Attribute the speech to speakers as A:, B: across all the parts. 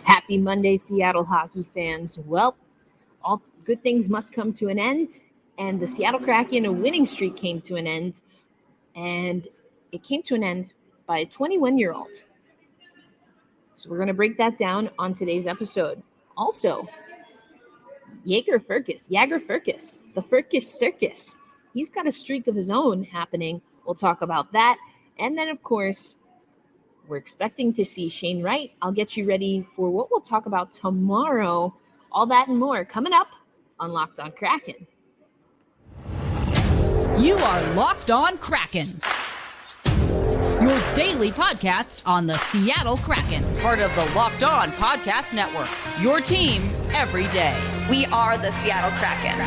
A: Happy Monday, Seattle hockey fans. Well, all good things must come to an end, and the Seattle Kraken winning streak came to an end, and it came to an end by a 21-year-old. So we're going to break that down on today's episode. Also, Jagger Firkus, the Firkus Circus. He's got a streak of his own happening. We'll talk about that. And then, of course, we're expecting to see Shane Wright. I'll get you ready for what we'll talk about tomorrow. All that and more coming up on Locked On Kraken.
B: You are Locked On Kraken, your daily podcast on the Seattle Kraken, part of the Locked On Podcast Network, your team every day.
C: We are the Seattle Kraken.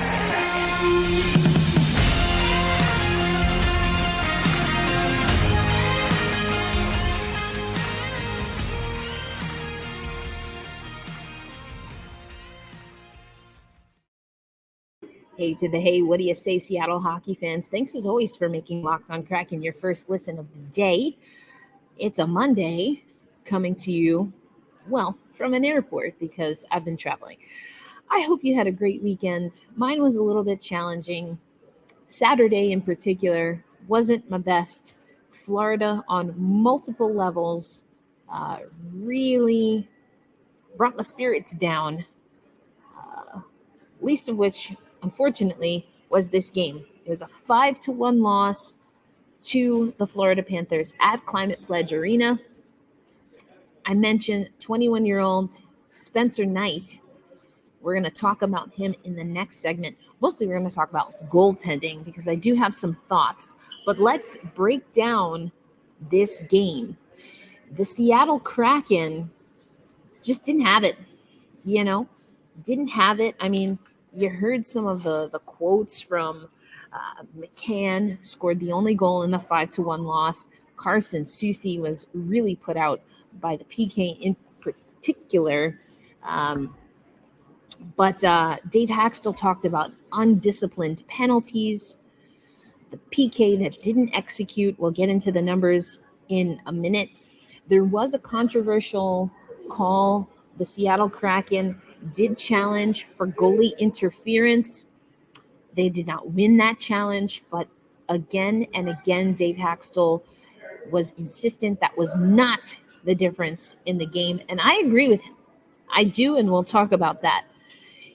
A: Hey to the hey, what do you say, Seattle hockey fans? Thanks as always for making Locked On Kraken your first listen of the day. It's a Monday coming to you, well, from an airport because I've been traveling. I hope you had a great weekend. Mine was a little bit challenging. Saturday in particular wasn't my best. Florida on multiple levels really brought my spirits down, least of which, unfortunately, was this game. It was a 5-1 loss to the Florida Panthers at Climate Pledge Arena. I mentioned 21-year-old Spencer Knight. We're going to talk about him in the next segment. Mostly we're going to talk about goaltending because I do have some thoughts. But let's break down this game. The Seattle Kraken just didn't have it, didn't have it. I mean, you heard some of the quotes from McCann, scored the only goal in the 5-1 loss. Carson Soucy was really put out by the PK in particular. But Dave Haxtell talked about undisciplined penalties, the PK that didn't execute. We'll get into the numbers in a minute. There was a controversial call. The Seattle Kraken did challenge for goalie interference. They did not win that challenge, but again and again, Dave Haxtell was insistent that was not the difference in the game. And I agree with him. I do, and we'll talk about that.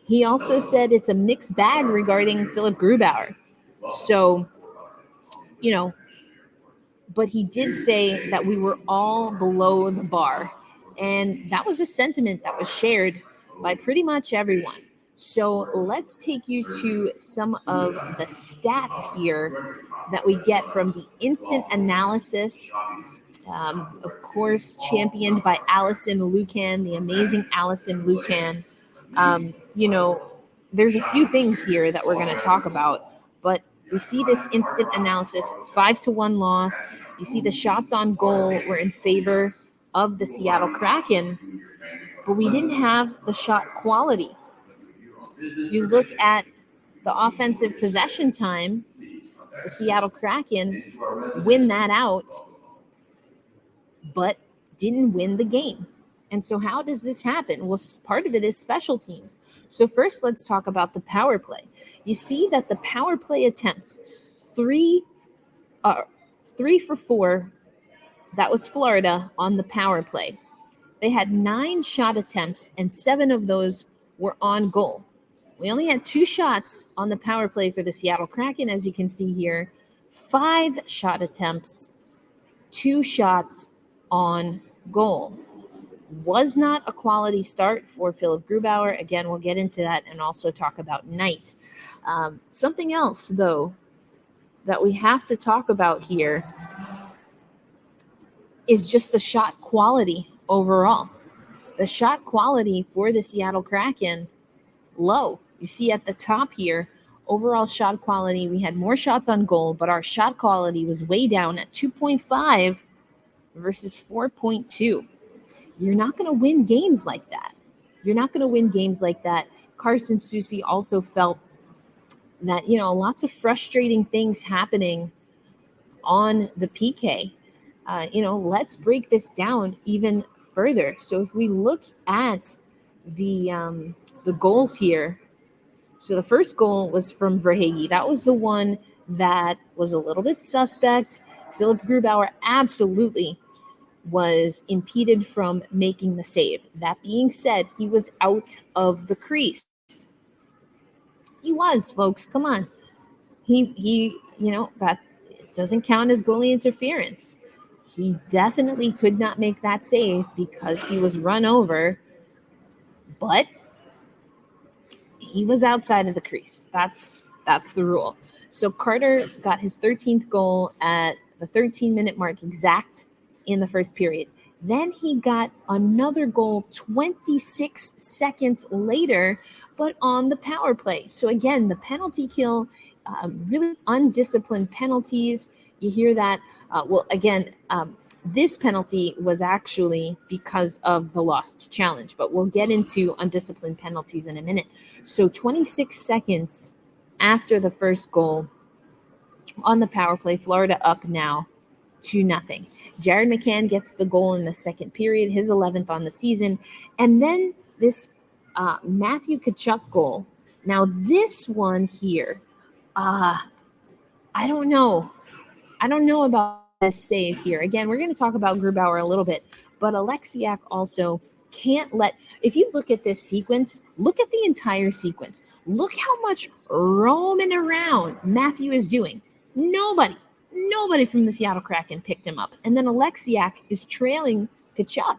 A: He also said it's a mixed bag regarding Philip Grubauer. So, but he did say that we were all below the bar. And that was a sentiment that was shared by pretty much everyone. So let's take you to some of the stats here that we get from the instant analysis, of course, championed by Allison Lucan, the amazing Allison Lucan. There's a few things here that we're going to talk about, but we see this instant analysis, 5-1 loss. You see the shots on goal were in favor of the Seattle Kraken, but we didn't have the shot quality. You look at the offensive possession time, the Seattle Kraken win that out, but didn't win the game. And so how does this happen? Well, part of it is special teams. So first, let's talk about the power play. You see that the power play attempts, 3 for 4, that was Florida on the power play. They had 9 shot attempts, and 7 of those were on goal. We only had 2 shots on the power play for the Seattle Kraken, as you can see here. 5 shot attempts, 2 shots on goal. Was not a quality start for Philip Grubauer. Again, we'll get into that and also talk about Knight. Something else, though, that we have to talk about here is just the shot quality overall. The shot quality for the Seattle Kraken, low. You see at the top here, overall shot quality, we had more shots on goal, but our shot quality was way down at 2.5 versus 4.2. You're not going to win games like that. Carson Soucy also felt that, lots of frustrating things happening on the PK. Let's break this down even further. So if we look at the goals here, so the first goal was from Verhaeghe. That was the one that was a little bit suspect. Philip Grubauer absolutely was impeded from making the save. That being said, he was out of the crease. He was, folks. Come on. He that doesn't count as goalie interference. He definitely could not make that save because he was run over, but he was outside of the crease. That's the rule. So Carter got his 13th goal at the 13-minute mark exact in the first period. Then he got another goal 26 seconds later, but on the power play. So again, the penalty kill, really undisciplined penalties. You hear that. This penalty was actually because of the lost challenge, but we'll get into undisciplined penalties in a minute. So 26 seconds after the first goal on the power play, Florida up now 2-0. Jared McCann gets the goal in the second period, his 11th on the season. And then this Matthew Tkachuk goal. Now this one here, I don't know. I don't know about this save here. Again, we're going to talk about Grubauer a little bit, but Alexiak also can't if you look at this sequence, look at the entire sequence. Look how much roaming around Matthew is doing. Nobody from the Seattle Kraken picked him up. And then Alexiak is trailing Tkachuk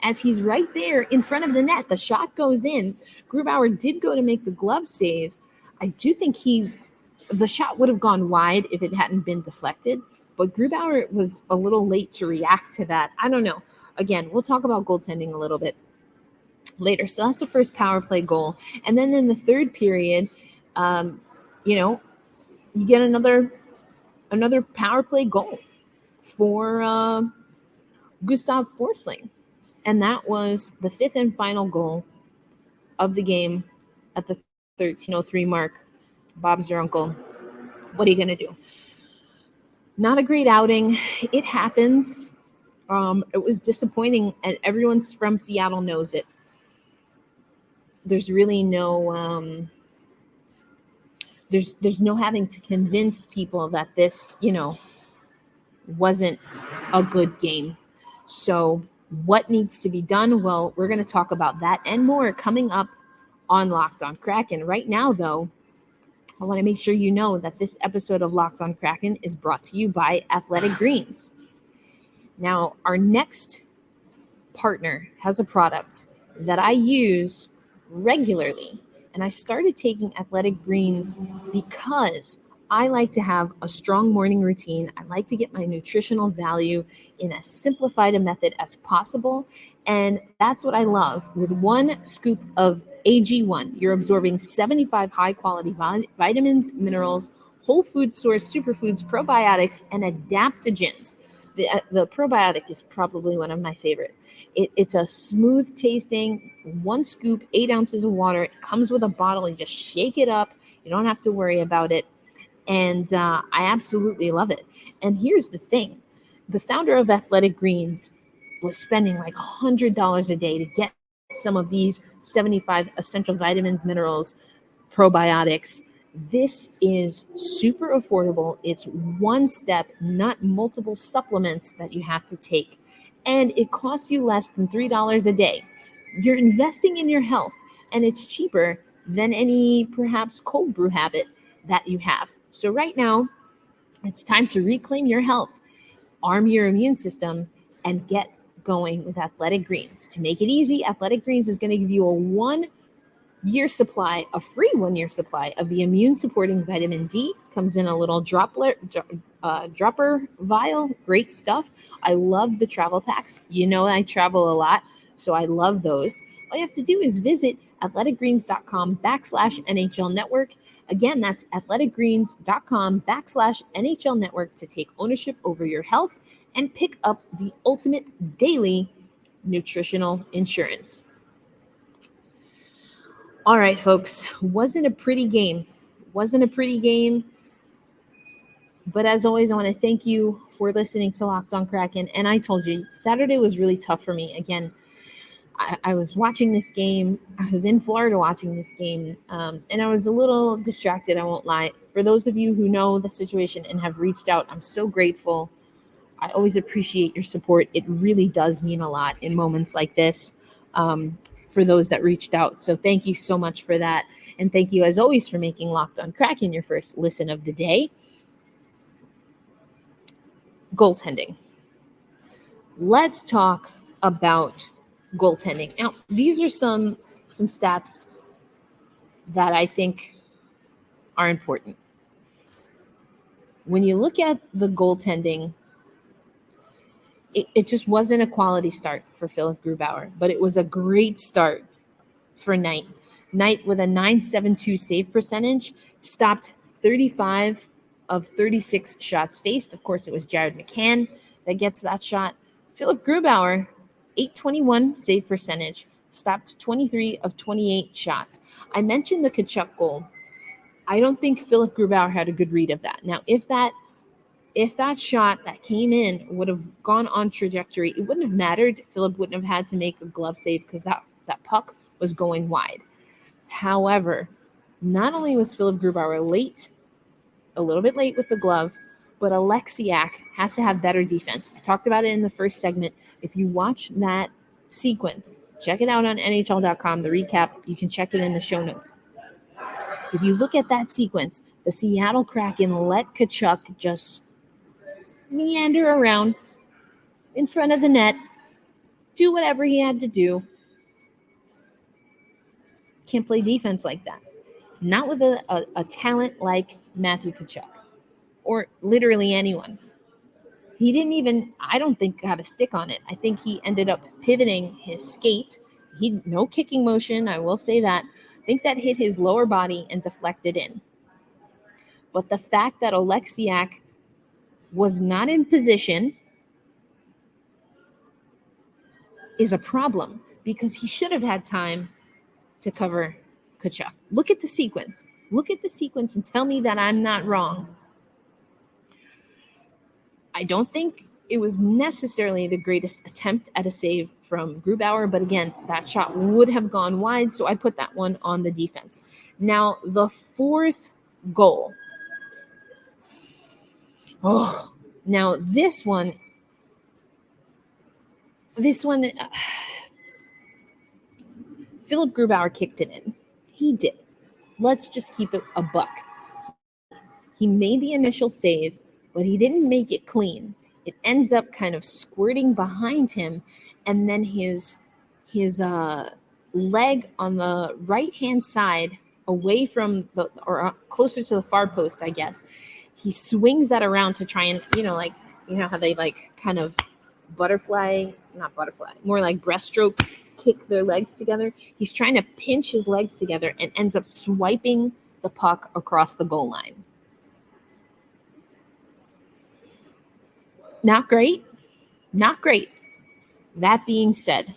A: as he's right there in front of the net. The shot goes in. Grubauer did go to make the glove save. I do think the shot would have gone wide if it hadn't been deflected, but Grubauer was a little late to react to that. I don't know. Again, we'll talk about goaltending a little bit later. So that's the first power play goal. And then in the third period, you get another power play goal for Gustav Forsling. And that was the fifth and final goal of the game at the 13:03 mark. Bob's your uncle. What are you going to do? Not a great outing. It happens. It was disappointing, and everyone from Seattle knows it. There's really no there's no having to convince people that this, wasn't a good game. So what needs to be done? Well, we're going to talk about that and more coming up on Locked On Kraken. Right now, though, I want to make sure you know that this episode of Locked On Kraken is brought to you by Athletic Greens. Now, our next partner has a product that I use regularly, and I started taking Athletic Greens because I like to have a strong morning routine. I like to get my nutritional value in as simplified a method as possible, and that's what I love. With one scoop of AG1, you're absorbing 75 high-quality vitamins, minerals, whole food source superfoods, probiotics, and adaptogens. The probiotic is probably one of my favorite. It's a smooth tasting, one scoop, 8 ounces of water. It comes with a bottle. You just shake it up. You don't have to worry about it. And I absolutely love it. And here's the thing. The founder of Athletic Greens was spending like $100 a day to get some of these 75 essential vitamins, minerals, probiotics. This is super affordable. It's one step, not multiple supplements that you have to take. And it costs you less than $3 a day. You're investing in your health, and it's cheaper than any perhaps cold brew habit that you have. So right now, it's time to reclaim your health, arm your immune system, and get going with Athletic Greens. To make it easy, Athletic Greens is going to give you a free 1 year supply of the immune supporting vitamin D. Comes in a little dropper vial. Great stuff. I love the travel packs. I travel a lot, so I love those. All you have to do is visit athleticgreens.com/NHL Network. Again, that's athleticgreens.com/NHL Network to take ownership over your health and pick up the ultimate daily nutritional insurance. All right, folks, wasn't a pretty game. wasn't a pretty game. But as always, I want to thank you for listening to Locked On Kraken. And I told you, Saturday was really tough for me. Again, I was watching this game. I was in Florida watching this game, and I was a little distracted, I won't lie. For those of you who know the situation and have reached out, I'm so grateful. I always appreciate your support. It really does mean a lot in moments like this, for those that reached out. So thank you so much for that. And thank you, as always, for making Locked On Kraken your first listen of the day. Goaltending. Let's talk about goaltending. Now, these are some stats that I think are important. When you look at the goaltending, it just wasn't a quality start for Philipp Grubauer, but it was a great start for Knight. Knight, with a .972 save percentage, stopped 35 of 36 shots faced. Of course, it was Jared McCann that gets that shot. Philipp Grubauer, .821 save percentage, stopped 23 of 28 shots. I mentioned the Tkachuk goal. I don't think Philipp Grubauer had a good read of that. Now, if that shot that came in would have gone on trajectory, it wouldn't have mattered. Philipp wouldn't have had to make a glove save because that puck was going wide. However, not only was Philipp Grubauer a little bit late with the glove, but Oleksiak has to have better defense. I talked about it in the first segment. If you watch that sequence, check it out on NHL.com, the recap. You can check it in the show notes. If you look at that sequence, the Seattle Kraken let Tkachuk just meander around in front of the net, do whatever he had to do. Can't play defense like that. Not with a talent like Matthew Tkachuk or literally anyone. He didn't even, I don't think, got a stick on it. I think he ended up pivoting his skate. No kicking motion, I will say that. I think that hit his lower body and deflected in. But the fact that Oleksiak was not in position is a problem because he should have had time to cover Tkachuk. Look at the sequence. Look at the sequence and tell me that I'm not wrong. I don't think it was necessarily the greatest attempt at a save from Grubauer, but again, that shot would have gone wide, so I put that one on the defense. Now, the fourth goal. Now this one, Philipp Grubauer kicked it in. He did. Let's just keep it a buck. He made the initial save, but he didn't make it clean. It ends up kind of squirting behind him, and then his leg on the right-hand side, away from closer to the far post, I guess. He swings that around to try and, how they kind of more like breaststroke kick their legs together. He's trying to pinch his legs together and ends up swiping the puck across the goal line. Not great. Not great. That being said,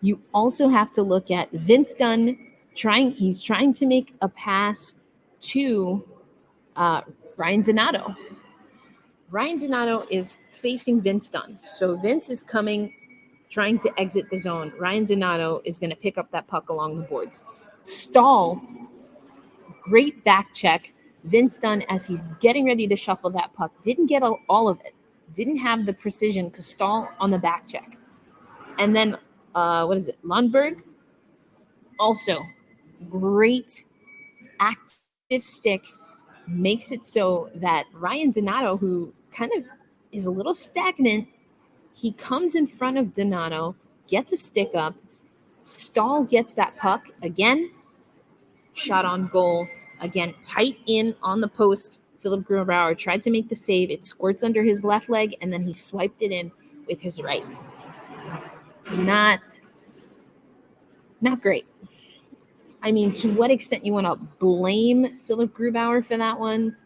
A: you also have to look at Vince Dunn he's trying to make a pass to Ryan Donato. Ryan Donato is facing Vince Dunn. So Vince is trying to exit the zone. Ryan Donato is going to pick up that puck along the boards. Stahl, great back check. Vince Dunn, as he's getting ready to shuffle that puck, didn't get all of it. Didn't have the precision because Stahl on the back check. And then, Lundberg, also great active stick, makes it so that Ryan Donato, who kind of is a little stagnant, he comes in front of Donato, gets a stick up. Stahl gets that puck again. Shot on goal. Again, tight in on the post. Philipp Grubauer tried to make the save. It squirts under his left leg, and then he swiped it in with his right. Not great. I mean, to what extent you want to blame Philipp Grubauer for that one?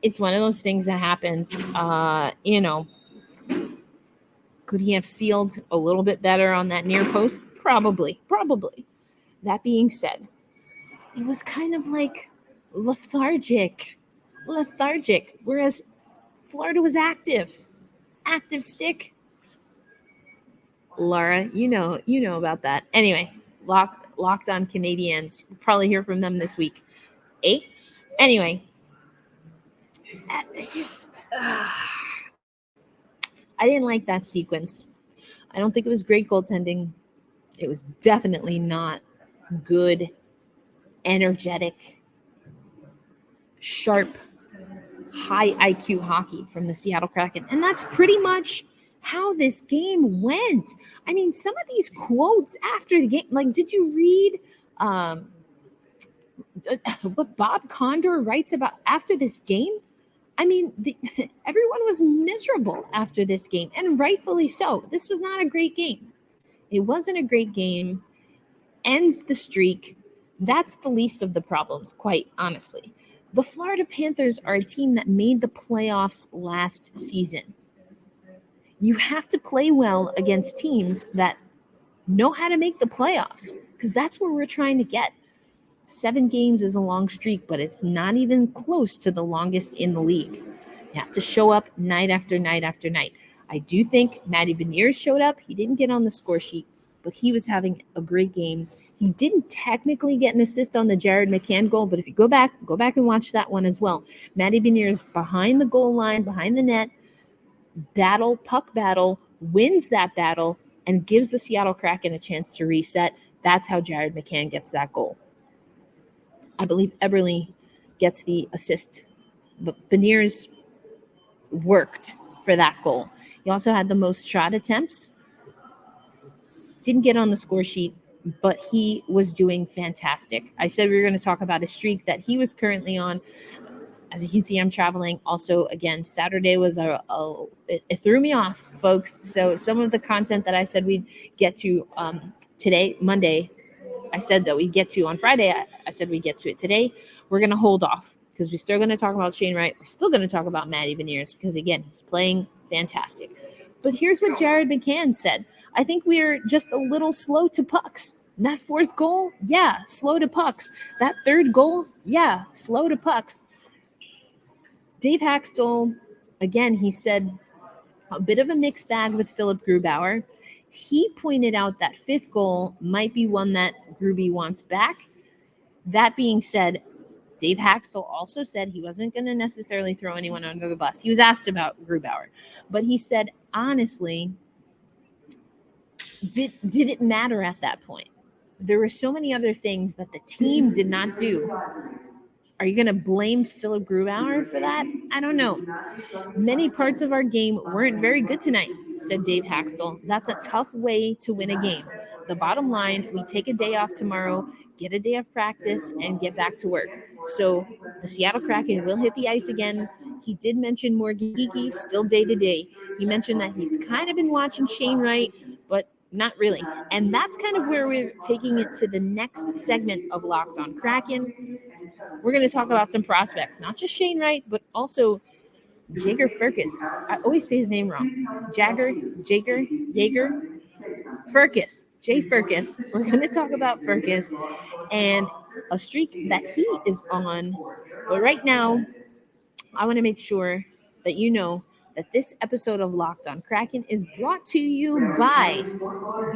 A: It's one of those things that happens. Could he have sealed a little bit better on that near post? Probably. That being said, it was kind of like lethargic, whereas Florida was active stick. Laura, you know about that. Anyway, locked on Canadians. We'll probably hear from them this week. Anyway, it's just I didn't like that sequence. I don't think it was great goaltending. It was definitely not good, energetic, sharp, high IQ hockey from the Seattle Kraken. And that's pretty much how this game went. I mean, some of these quotes after the game, like, did you read what Bob Condor writes about after this game? I mean, everyone was miserable after this game, and rightfully so. This was not a great game. It wasn't a great game. Ends the streak. That's the least of the problems, quite honestly. The Florida Panthers are a team that made the playoffs last season. You have to play well against teams that know how to make the playoffs, because that's where we're trying to get. 7 games is a long streak, but it's not even close to the longest in the league. You have to show up night after night after night. I do think Matty Beniers showed up. He didn't get on the score sheet, but he was having a great game. He didn't technically get an assist on the Jared McCann goal, but if you go back and watch that one as well. Matty Beniers behind the goal line, behind the net, puck battle, wins that battle, and gives the Seattle Kraken a chance to reset. That's how Jared McCann gets that goal. I believe Eberle gets the assist, but Beniers worked for that goal. He also had the most shot attempts. Didn't get on the score sheet, but he was doing fantastic. I said we were going to talk about a streak that he was currently on. As you can see, I'm traveling. Also, again, Saturday was it threw me off, folks. So some of the content that I said we'd get to today, Monday, I said that we'd get to on Friday. I said we'd get to it today. We're going to hold off because we're still going to talk about Shane Wright. We're still going to talk about Matty Beniers because, again, he's playing fantastic. But here's what Jared McCann said. I think we're just a little slow to pucks. That 4th goal, yeah, slow to pucks. That 3rd goal, yeah, slow to pucks. Dave Haxtell, again, he said a bit of a mixed bag with Philip Grubauer. He pointed out that 5th goal might be one that Gruby wants back. That being said, Dave Haxtell also said he wasn't going to necessarily throw anyone under the bus. He was asked about Grubauer, but he said, honestly, did it matter at that point? There were so many other things that the team did not do. Are you going to blame Philip Grubauer for that? I don't know. Many parts of our game weren't very good tonight, said Dave Haxtell. That's a tough way to win a game. The bottom line, we take a day off tomorrow, get a day of practice, and get back to work. So the Seattle Kraken will hit the ice again. He did mention Morgan Geeky, still day-to-day. He mentioned that he's kind of been watching Shane Wright, but not really. And that's kind of where we're taking it to the next segment of Locked on Kraken. We're going to talk about some prospects, not just Shane Wright, but also Jagger Firkus. I always say his name wrong. Jagger, Firkus, Jay Firkus. We're going to talk about Firkus and a streak that he is on. But right now, I want to make sure that you know that this episode of Locked on Kraken is brought to you by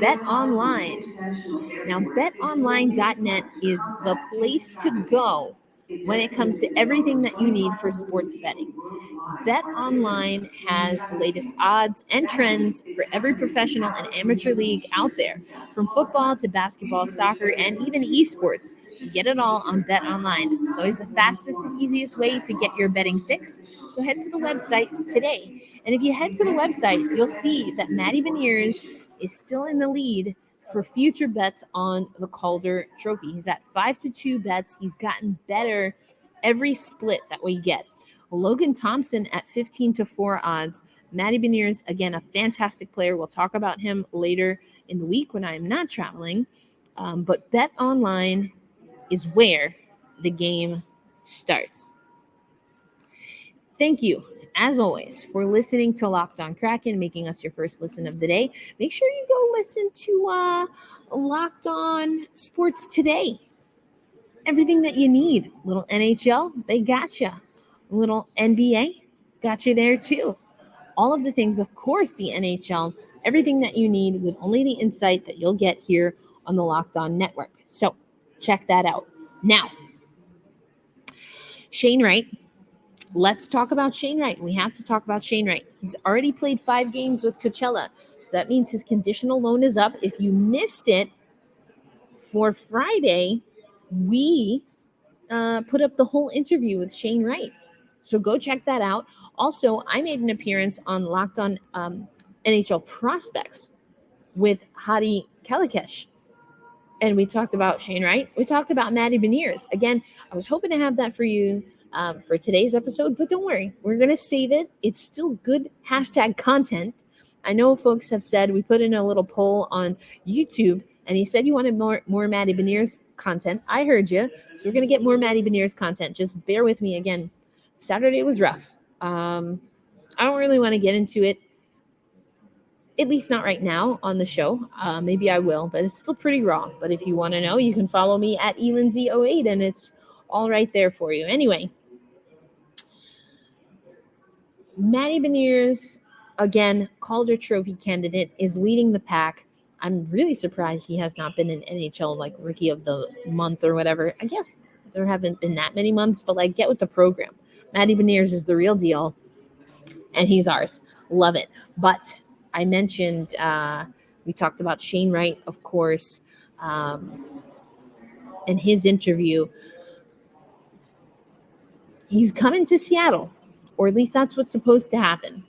A: BetOnline. Now, betonline.net is the place to go when it comes to everything that you need for sports betting. BetOnline has the latest odds and trends for every professional and amateur league out there, from football to basketball, soccer, and even esports. You get it all on BetOnline. It's always the fastest and easiest way to get your betting fix. So head to the website today. And if you head to the website, you'll see that Matty Beniers is still in the lead for future bets on the Calder Trophy. He's at 5-2 bets. He's gotten better every split that we get. Logan Thompson at 15-4 odds. Matty Beniers, again, a fantastic player. We'll talk about him later in the week when I'm not traveling. But BetOnline is where the game starts. Thank you, as always, for listening to Locked on Kraken, making us your first listen of the day. Make sure you go listen to Locked on Sports Today everything that you need. Little NHL, they got you. Little NBA, got you there too. All of the things, of course, the NHL, everything that you need with only the insight that you'll get here on the Locked On Network. So check that out. Now, Shane Wright. Let's talk about Shane Wright. We have to talk about Shane Wright. He's already played 5 games with Coachella. So that means his conditional loan is up. If you missed it for Friday, we put up the whole interview with Shane Wright. So go check that out. Also, I made an appearance on Locked On NHL Prospects with Hadi Kalikesh. And we talked about Shane Wright. We talked about Matty Beniers. Again, I was hoping to have that for you for today's episode, but don't worry. We're going to save it. It's still good hashtag content. I know folks have said, we put in a little poll on YouTube, and he said you wanted more Matty Beniers content. I heard you. So we're going to get more Matty Beniers content. Just bear with me. Again, Saturday was rough. I don't really want to get into it, at least not right now on the show. Maybe I will, but it's still pretty raw. But if you want to know, you can follow me at elindsay08, and it's all right there for you. Anyway, Matty Beniers, again, Calder Trophy candidate, is leading the pack. I'm really surprised he has not been an NHL like Rookie of the Month or whatever. I guess there haven't been that many months, but like, get with the program. Matty Beniers is the real deal, and he's ours. Love it. But I mentioned, we talked about Shane Wright, of course, and his interview. He's coming to Seattle, or at least that's what's supposed to happen.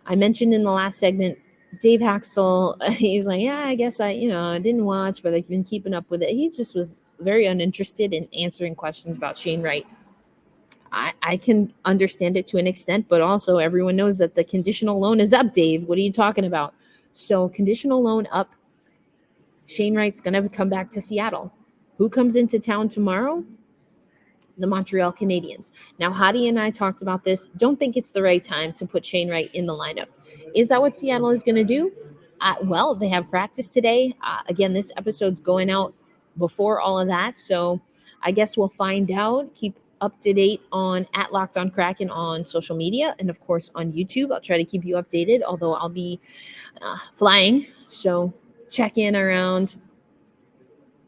A: I mentioned in the last segment, Dave Haxtell, he's like, yeah, I guess I didn't watch, but I've been keeping up with it. He just was very uninterested in answering questions about Shane Wright. I can understand it to an extent, but also everyone knows that the conditional loan is up, Dave. What are you talking about? So conditional loan up. Shane Wright's going to come back to Seattle. Who comes into town tomorrow? The Montreal Canadiens. Now, Hadi and I talked about this. Don't think it's the right time to put Shane Wright in the lineup. Is that what Seattle is going to do? Well, they have practice today. Again, this episode's going out before all of that. So I guess we'll find out. Keep up to date on at Locked On Kraken on social media and, of course, on YouTube. I'll try to keep you updated, although I'll be flying. So check in around,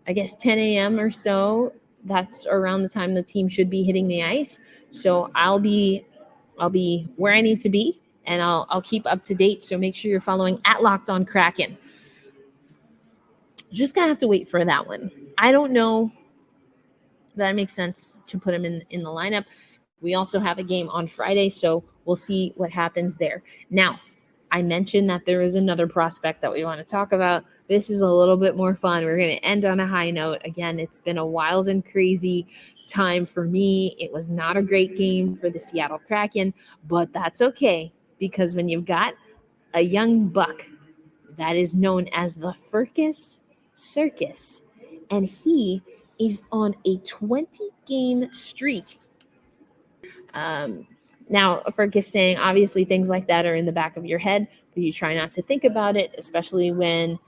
A: I guess, 10 a.m. or so. That's around the time the team should be hitting the ice. So I'll be where I need to be, and I'll keep up to date. So make sure you're following at Locked On Kraken. Just gonna have to wait for that one. I don't know that it makes sense to put him in the lineup. We also have a game on Friday, so we'll see what happens there. Now, I mentioned that there is another prospect that we want to talk about. This is a little bit more fun. We're going to end on a high note. Again, it's been a wild and crazy time for me. It was not a great game for the Seattle Kraken, but that's okay, because when you've got a young buck that is known as the Firkus Circus, and he is on a 20-game streak. Now, Firkus saying, obviously, things like that are in the back of your head, but you try not to think about it, especially when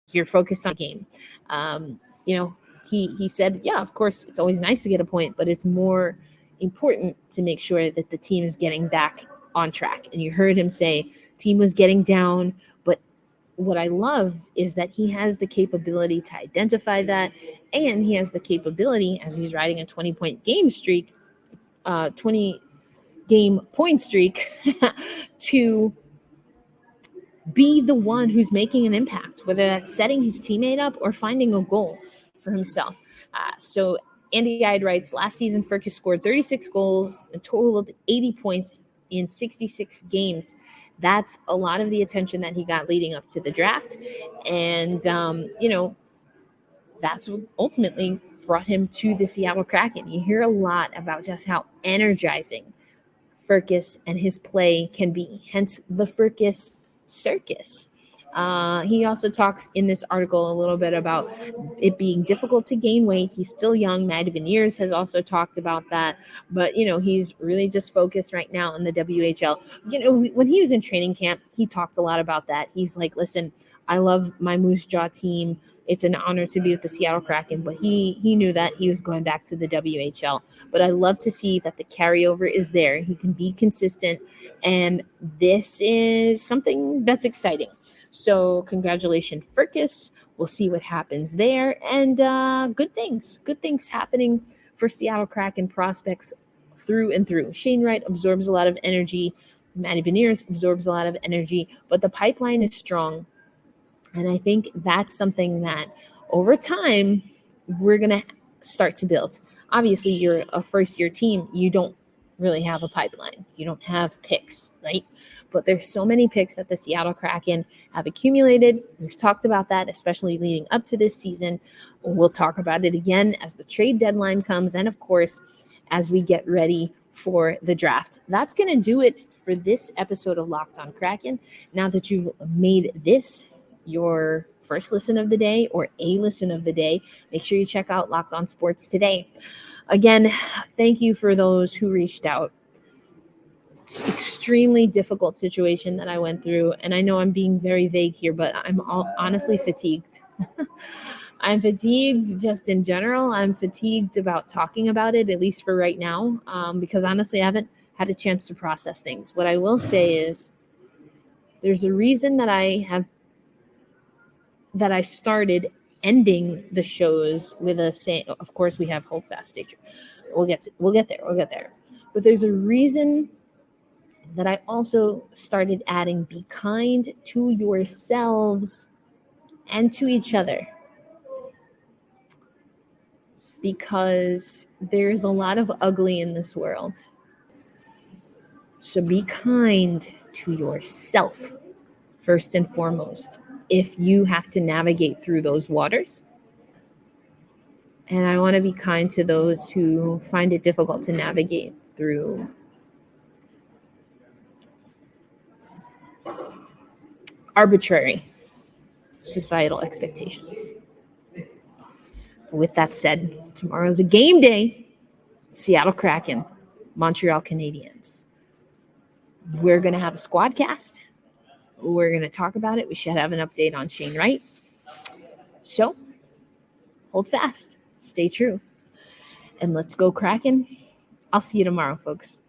A: you're focused on the game. He said, yeah, of course, it's always nice to get a point, but it's more important to make sure that the team is getting back on track. And you heard him say team was getting down, but what I love is that he has the capability to identify that, and he has the capability, as he's riding a 20-point game streak, 20-game point streak, to be the one who's making an impact, whether that's setting his teammate up or finding a goal for himself. So Andy Eide writes, last season, Firkus scored 36 goals, a total of 80 points in 66 games. That's a lot of the attention that he got leading up to the draft. And, that's what ultimately brought him to the Seattle Kraken. You hear a lot about just how energizing Firkus and his play can be, hence the Firkus Circus. He also talks in this article a little bit about it being difficult to gain weight. He's still young. Matty Beniers has also talked about that. But, he's really just focused right now on the WHL. When he was in training camp, he talked a lot about that. He's like, listen, I love my Moose Jaw team. It's an honor to be with the Seattle Kraken, but he knew that he was going back to the WHL. But I love to see that the carryover is there. He can be consistent, and this is something that's exciting. So congratulations, Firkus. We'll see what happens there, and good things happening for Seattle Kraken prospects through and through. Shane Wright absorbs a lot of energy. Matty Beniers absorbs a lot of energy, but the pipeline is strong. And I think that's something that over time we're going to start to build. Obviously, you're a first-year team. You don't really have a pipeline. You don't have picks, right? But there's so many picks that the Seattle Kraken have accumulated. We've talked about that, especially leading up to this season. We'll talk about it again as the trade deadline comes, and of course, as we get ready for the draft. That's going to do it for this episode of Locked On Kraken. Now that you've made this your first listen of the day or a listen of the day, make sure you check out Locked On Sports today. Again, thank you for those who reached out. It's an extremely difficult situation that I went through, and I know I'm being very vague here, but I'm honestly fatigued. I'm fatigued just in general. I'm fatigued about talking about it, at least for right now, because honestly, I haven't had a chance to process things. What I will say is there's a reason that I started ending the shows with a saying. Of course, we have hold fast, stay true. We'll get there. But there's a reason that I also started adding be kind to yourselves and to each other. Because there's a lot of ugly in this world. So be kind to yourself, first and foremost, if you have to navigate through those waters. And I want to be kind to those who find it difficult to navigate through arbitrary societal expectations. With that said, tomorrow's a game day. Seattle Kraken, Montreal Canadiens. We're going to have a squad cast. We're going to talk about it. We should have an update on Shane Wright. So, hold fast. Stay true. And let's go Kraken. I'll see you tomorrow, folks.